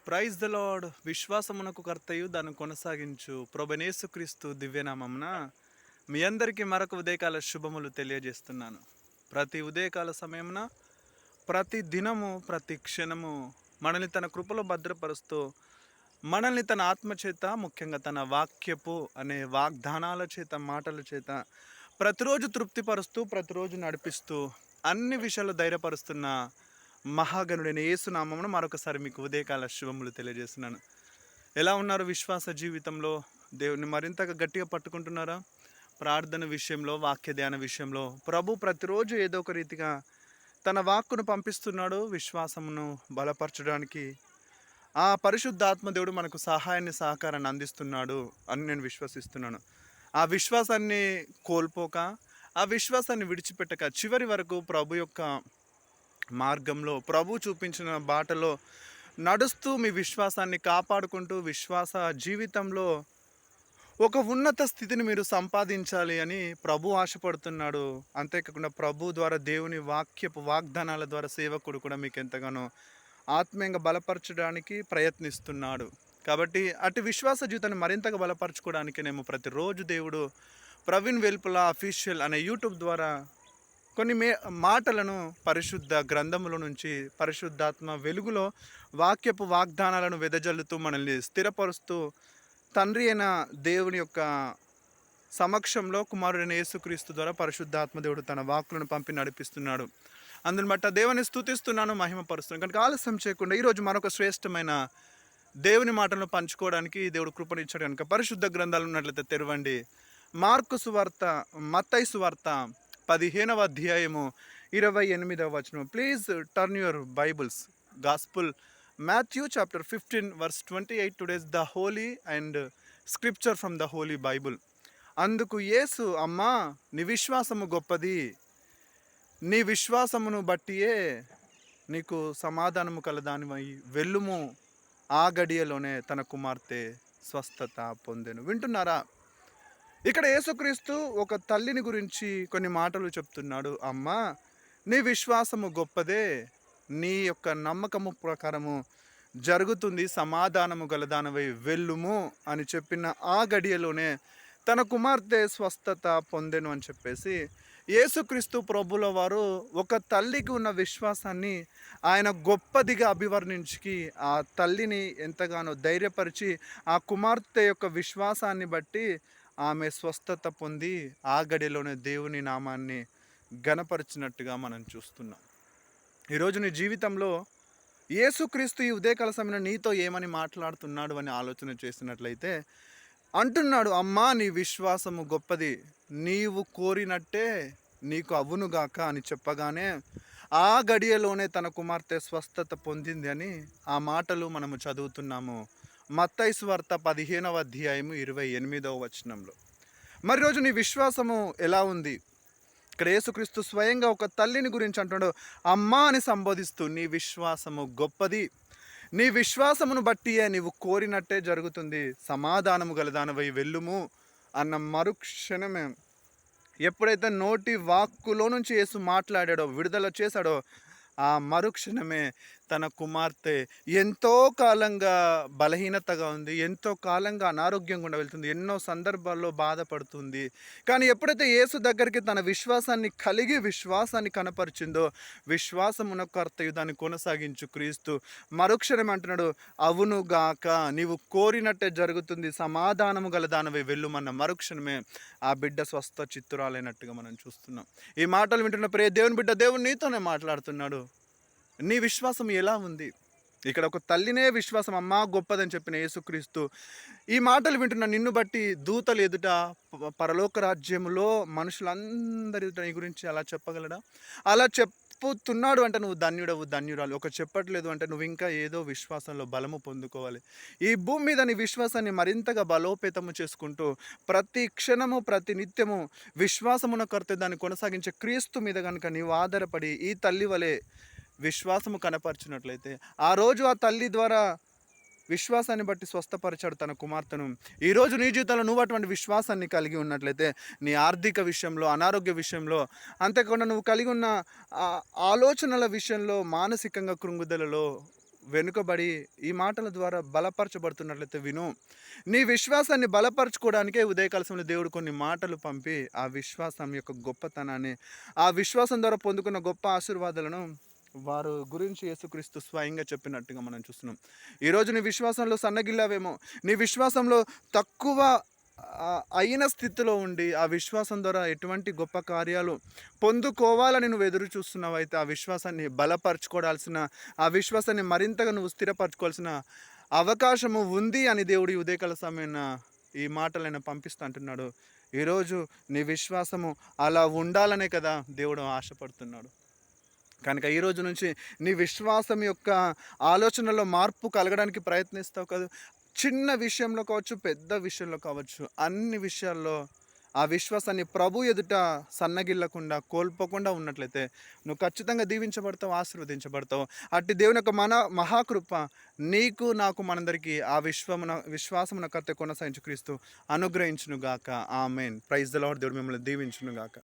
Praise the lord. విశ్వాసమునకు కర్తయు దాన్ని కొనసాగించు ప్రభనేసుక్రీస్తు దివ్యనామమున మీ అందరికీ మరొక ఉదయకాల శుభములు తెలియజేస్తున్నాను. ప్రతి ఉదయకాల సమయమున ప్రతి దినము ప్రతి క్షణము మనల్ని తన కృపలో భద్రపరుస్తూ మనల్ని తన ఆత్మచేత ముఖ్యంగా తన వాక్యపు అనే వాగ్దానాల చేత మాటల చేత ప్రతిరోజు తృప్తిపరుస్తూ ప్రతిరోజు నడిపిస్తూ అన్ని విషయాలు ధైర్యపరుస్తున్న మహాగణుడైన యేసునామమున మరొకసారి మీకు ఉదయకాల శుభములు తెలియజేస్తున్నాను. ఎలా ఉన్నారు విశ్వాస జీవితంలో? దేవుని మరింతగా గట్టిగా పట్టుకుంటున్నారా? ప్రార్థన విషయంలో, వాక్య ధ్యాన విషయంలో ప్రభు ప్రతిరోజు ఏదో ఒక రీతిగా తన వాక్కును పంపిస్తున్నాడు విశ్వాసమును బలపరచడానికి. ఆ పరిశుద్ధాత్మ దేవుడు మనకు సహాయాన్ని సహకారాన్ని అందిస్తున్నాడు అని నేను విశ్వసిస్తున్నాను. ఆ విశ్వాసాన్ని కోల్పోక, ఆ విశ్వాసాన్ని విడిచిపెట్టక చివరి వరకు ప్రభు యొక్క మార్గంలో ప్రభు చూపించిన బాటలో నడుస్తూ మీ విశ్వాసాన్ని కాపాడుకుంటూ విశ్వాస జీవితంలో ఒక ఉన్నత స్థితిని మీరు సంపాదించాలి అని ప్రభు ఆశపడుతున్నాడు. అంతేకాకుండా ప్రభు ద్వారా దేవుని వాక్యపు వాగ్దానాల ద్వారా సేవకుడు కూడా మీకు ఎంతగానో ఆత్మీయంగా బలపరచడానికి ప్రయత్నిస్తున్నాడు. కాబట్టి అటు విశ్వాస జీవితాన్ని మరింతగా బలపరచుకోవడానికేనేమో ప్రతిరోజు దేవుడు ప్రవీణ్ వెల్పుల అఫీషియల్ అనే యూట్యూబ్ ద్వారా కొన్ని మాటలను పరిశుద్ధ గ్రంథముల నుంచి పరిశుద్ధాత్మ వెలుగులో వాక్యపు వాగ్దానాలను వెదజల్లుతూ మనల్ని స్థిరపరుస్తూ తండ్రి అయిన దేవుని యొక్క సమక్షంలో కుమారుడైన యేసుక్రీస్తు ద్వారా పరిశుద్ధాత్మ దేవుడు తన వాక్కులను పంపి నడిపిస్తున్నాడు. అందుని బట్టి దేవుని స్తుతిస్తున్నాను, మహిమపరుస్తున్నాను. కనుక ఆలస్యం చేయకుండా ఈరోజు మరొక శ్రేష్టమైన దేవుని మాటలను పంచుకోవడానికి దేవుడు కృపణించాడు. కనుక పరిశుద్ధ గ్రంథాలు ఉన్నట్లయితే తెరవండి. మార్కు సువార్త, మత్తయి సువార్త 15వ అధ్యాయము 28వ వచనం. Please turn your Bibles. Gospel Matthew chapter 15 verse 28. Today's the holy and scripture from the holy Bible. అందుకు యేసు, అమ్మా నీ విశ్వాసము గొప్పది, నీ విశ్వాసమును బట్టియే నీకు సమాధానము కలదానివై వెళ్ళుము. ఆ గడియలోనే తన కుమార్తె స్వస్థత పొందెను. వింటున్నారా? ఇక్కడ యేసుక్రీస్తు ఒక తల్లిని గురించి కొన్ని మాటలు చెప్తున్నాడు. అమ్మా నీ విశ్వాసము గొప్పదే, నీ యొక్క నమ్మకము ప్రకారము జరుగుతుంది, సమాధానము గలదానవై వెళ్ళుము అని చెప్పిన ఆ గడియలోనే తన కుమార్తె స్వస్థత పొందెను అని చెప్పేసి యేసుక్రీస్తు ప్రభుల వారు ఒక తల్లికి ఉన్న విశ్వాసాన్ని ఆయన గొప్పదిగా అభివర్ణించి ఆ తల్లిని ఎంతగానో ధైర్యపరిచి ఆ కుమార్తె యొక్క విశ్వాసాన్ని బట్టి ఆమె స్వస్థత పొంది ఆ గడిలోనే దేవుని నామాన్ని ఘనపరిచినట్టుగా మనం చూస్తున్నాం. ఈరోజు నీ జీవితంలో యేసుక్రీస్తు ఈ ఉదయకాల సమయంలో నీతో ఏమని మాట్లాడుతున్నాడు అని ఆలోచన చేసినట్లయితే అంటున్నాడు, అమ్మా నీ విశ్వాసము గొప్పది, నీవు కోరినట్టే నీకు అవునుగాక అని చెప్పగానే ఆ గడియలోనే తన కుమార్తె స్వస్థత పొందింది అని ఆ మాటలు మనము చదువుతున్నాము మత్తయి సువార్త 15వ అధ్యాయము 28వ వచనంలో. మరి రోజు నీ విశ్వాసము ఎలా ఉంది? ఇక్కడ యేసుక్రీస్తు స్వయంగా ఒక తల్లిని గురించి అంటున్నాడు, అమ్మా అని సంబోధిస్తూ నీ విశ్వాసము గొప్పది, నీ విశ్వాసమును బట్టియే నీవు కోరినట్టే జరుగుతుంది, సమాధానము గలదానవై వెళ్ళుము అన్న మరుక్షణమే ఎప్పుడైతే నోటి వాక్కులో నుంచి యేసు మాట్లాడాడో, విడుదల చేశాడో, ఆ మరుక్షణమే తన కుమార్తె ఎంతో కాలంగా బలహీనతగా ఉంది, ఎంతో కాలంగా అనారోగ్యంగా గుండా వెళ్తుంది, ఎన్నో సందర్భాల్లో బాధపడుతుంది. కానీ ఎప్పుడైతే యేసు దగ్గరికి తన విశ్వాసాన్ని కలిగి విశ్వాసాన్ని కనపరిచిందో, విశ్వాసమునకర్తయు దాన్ని కొనసాగించు క్రీస్తు మరుక్షణం అంటున్నాడు, అవునుగాక నీవు కోరినట్టే జరుగుతుంది, సమాధానము గల దానవై వెళ్ళుమన్న మరుక్షణమే ఆ బిడ్డ స్వస్థ చిత్తురాలైనట్టుగా మనం చూస్తున్నాం. ఈ మాటలు వింటున్న ప్రియ దేవుని బిడ్డ, దేవుడు నీతోనే మాట్లాడుతున్నాడు. నీ విశ్వాసం ఎలా ఉంది? ఇక్కడ ఒక తల్లినే విశ్వాసం అమ్మా గొప్పదని చెప్పిన యేసుక్రీస్తు ఈ మాటలు వింటున్న నిన్ను బట్టి దూతలు ఎదుట పరలోక రాజ్యములో మనుషులందరి నీ గురించి అలా చెప్పగలడా? అలా చెప్పుతున్నాడు అంటే నువ్వు ధన్యుడవు, ధన్యురాలు. ఒక చెప్పట్లేదు అంటే నువ్వు ఇంకా ఏదో విశ్వాసంలో బలము పొందుకోవాలి. ఈ భూమి మీద నీ విశ్వాసాన్ని మరింతగా బలోపేతము చేసుకుంటూ ప్రతి క్షణము ప్రతి నిత్యము విశ్వాసమునకర్తే దాన్ని కొనసాగించే క్రీస్తు మీద కనుక నీవు ఆధారపడి ఈ తల్లి వలె విశ్వాసము కనపరిచినట్లయితే ఆ రోజు ఆ తల్లి ద్వారా విశ్వాసాన్ని బట్టి స్వస్థపరిచాడు తన కుమార్తెను. ఈరోజు నీ జీవితంలో నువ్వు అటువంటి విశ్వాసాన్ని కలిగి ఉన్నట్లయితే నీ ఆర్థిక విషయంలో, అనారోగ్య విషయంలో, అంతేకాకుండా నువ్వు కలిగి ఉన్న ఆలోచనల విషయంలో, మానసికంగా కృంగుదలలో వెనుకబడి ఈ మాటల ద్వారా బలపరచబడుతున్నట్లయితే విను. నీ విశ్వాసాన్ని బలపరచుకోవడానికే ఉదయకాల సమయంలో దేవుడు కొన్ని మాటలు పంపి, ఆ విశ్వాసం యొక్క గొప్పతనాన్ని, ఆ విశ్వాసం ద్వారా పొందుకున్న గొప్ప ఆశీర్వాదాలను వారు గురించి యేసుక్రీస్తు స్వయంగా చెప్పినట్టుగా మనం చూస్తున్నాం. ఈరోజు నీ విశ్వాసంలో సన్నగిల్లావేమో, నీ విశ్వాసంలో తక్కువ అయిన స్థితిలో ఉండి, ఆ విశ్వాసం ద్వారా ఎటువంటి గొప్ప కార్యాలు పొందుకోవాలని నువ్వు ఎదురు చూస్తున్నావైతే, ఆ విశ్వాసాన్ని బలపరచుకోవాల్సిన, ఆ విశ్వాసాన్ని మరింతగా నువ్వు స్థిరపరచుకోవాల్సిన అవకాశము ఉంది అని దేవుడు ఈ ఉదయకాల సమయాన ఈ మాటలను పంపిస్తూ అంటున్నాడు. ఈరోజు నీ విశ్వాసము అలా ఉండాలనే కదా దేవుడు ఆశపడుతున్నాడు. కనుక ఈ రోజు నుంచి నీ విశ్వాసం యొక్క ఆలోచనలో మార్పు కలగడానికి ప్రయత్నిస్తావు కదా. చిన్న విషయంలో కావచ్చు, పెద్ద విషయంలో కావచ్చు, అన్ని విషయాల్లో ఆ విశ్వాసాన్ని ప్రభు ఎదుట సన్నగిల్లకుండా, కోల్పోకుండా ఉన్నట్లయితే నువ్వు ఖచ్చితంగా దీవించబడతావు, ఆశీర్వదించబడతావు. అట్టి దేవుని యొక్క మహాకృప నీకు, నాకు, మనందరికీ ఆ విశ్వాసమున కర్త కొనసాగించు క్రీస్తు అనుగ్రహించునుగాక. ఆమేన్. Praise the Lord. దేవుడు మిమ్మల్ని దీవించునుగాక.